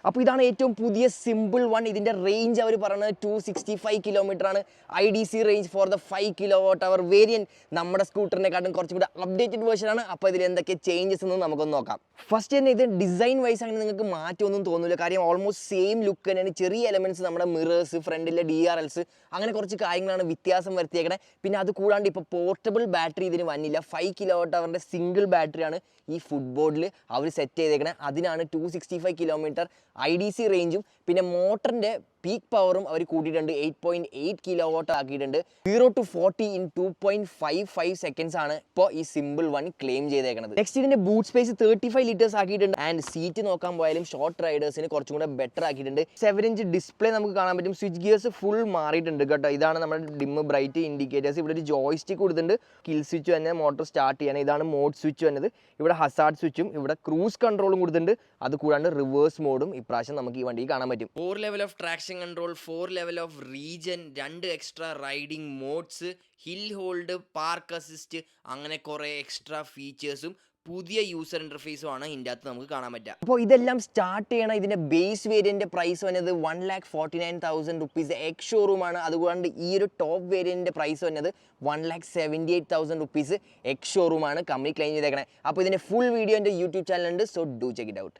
അപ്പോൾ ഇതാണ് ഏറ്റവും പുതിയ സിമ്പിൾ വൺ. ഇതിൻ്റെ റേഞ്ച് അവർ പറയുന്നത് 265 കിലോമീറ്റർ ആണ്. IDC range for the 5 kWh variant. നമ്മുടെ സ്കൂട്ടറിനെക്കാട്ടും കുറച്ചും കൂടി അപ്ഡേറ്റഡ് വേർഷൻ ആണ്. അപ്പോൾ ഇതിൽ എന്തൊക്കെ ചേഞ്ചസ് എന്ന് നമുക്കൊന്ന് നോക്കാം. ഫസ്റ്റ് തന്നെ ഇത് ഡിസൈൻ വൈസ് അങ്ങനെ നിങ്ങൾക്ക് മാറ്റമൊന്നും തോന്നില്ല. കാര്യം ഓൾമോസ്റ്റ് സെയിം ലുക്ക് തന്നെയാണ്. ചെറിയ എലമെൻറ്റ്സ് നമ്മുടെ മിറേഴ്സ്, ഫ്രണ്ടിലെ DRLs അങ്ങനെ കുറച്ച് കാര്യങ്ങളാണ് വ്യത്യാസം വരുത്തിയേക്കണേ. പിന്നെ അത് കൂടാണ്ട് ഇപ്പോൾ പോർട്ടബിൾ ബാറ്ററി ഇതിന് വന്നില്ല. 5 kWh സിംഗിൾ ബാറ്ററിയാണ് ഈ ഫുട്ബോർഡിൽ അവർ സെറ്റ് ചെയ്തേക്കണേ. അതിനാണ് 265 കിലോമീറ്റർ IDC റേഞ്ചും പിന്നെ മോട്ടറിൻ്റെ പീക്ക് പവറും അവർ കൂട്ടിയിട്ടുണ്ട്. 8.8 kW ആക്കിയിട്ടുണ്ട്. 0 to 40 in 2.55 seconds ആണ് ഇപ്പോൾ ഈ സിമ്പിൾ വൺ ക്ലെയിം ചെയ്തേക്കുന്നത്. നെക്സ്റ്റ് ഇതിൻ്റെ ബൂട്ട് സ്പേസ് 35 ലിറ്റേഴ്സ് ആക്കിയിട്ടുണ്ട്. ആൻഡ് സീറ്റ് നോക്കാൻ പോയാലും ഷോർട്ട് റൈഡേഴ്സിന് കുറച്ചും കൂടെ ബെറ്റർ ആക്കിയിട്ടുണ്ട്. 7-inch ഡിസ്പ്ലേ നമുക്ക് കാണാൻ പറ്റും. സ്വിച്ച് ഗിയേഴ്സ് ഫുൾ മാറിയിട്ടുണ്ട് കേട്ടോ. ഇതാണ് നമ്മുടെ ഡിം ബ്രൈറ്റ് ഇൻഡിക്കേറ്റേഴ്സ്. ഇവിടെ ഒരു ജോയ്സ്റ്റിക്ക് കൊടുത്തിട്ടുണ്ട്. കിൽ സ്വിച്ച് തന്നെ മോട്ടോർ സ്റ്റാർട്ട് ചെയ്യാൻ. ഇതാണ് മോഡ് സ്വിച്ച് വന്നത്. ഇവിടെ ഹസാർഡ് സ്വിച്ചും ഇവിടെ ക്രൂസ് കൺട്രോളും കൊടുത്തിട്ടുണ്ട്. അത് കൂടാണ്ട് റിവേഴ്സ് മോഡും ഇപ്രാവശ്യം നമുക്ക് ഈ വണ്ടിയിൽ കാണാൻ പറ്റും. 4 level of traction control, 4 level of regen, 2 extra riding modes, hill hold, park assist, അങ്ങനെ കുറേ എക്സ്ട്രാ ഫീച്ചേഴ്സും പുതിയ യൂസർ ഇൻ്റർഫേസും ആണ് ഇതിൻ്റെ അകത്ത് നമുക്ക് കാണാൻ പറ്റുക. അപ്പോൾ ഇതെല്ലാം സ്റ്റാർട്ട് ചെയ്യണം. ഇതിൻ്റെ ബേസ് വേരിയൻ്റെ പ്രൈസ് വന്നത് 1,49,000 റുപ്പീസ് എക്സ് ഷോറൂമാണ്. അതുകൊണ്ട് ഈ ഒരു ടോപ്പ് വേരിയൻ്റെ പ്രൈസ് വന്നത് 1,78,000 റുപ്പീസ് എക്സ് ഷോറൂമാണ് കമ്പനി ക്ലെയിം ചെയ്തേക്കണേ. അപ്പോൾ ഇതിൻ്റെ ഫുൾ വീഡിയോ എൻ്റെ യൂട്യൂബ് ചാനലുണ്ട്. So do check it out.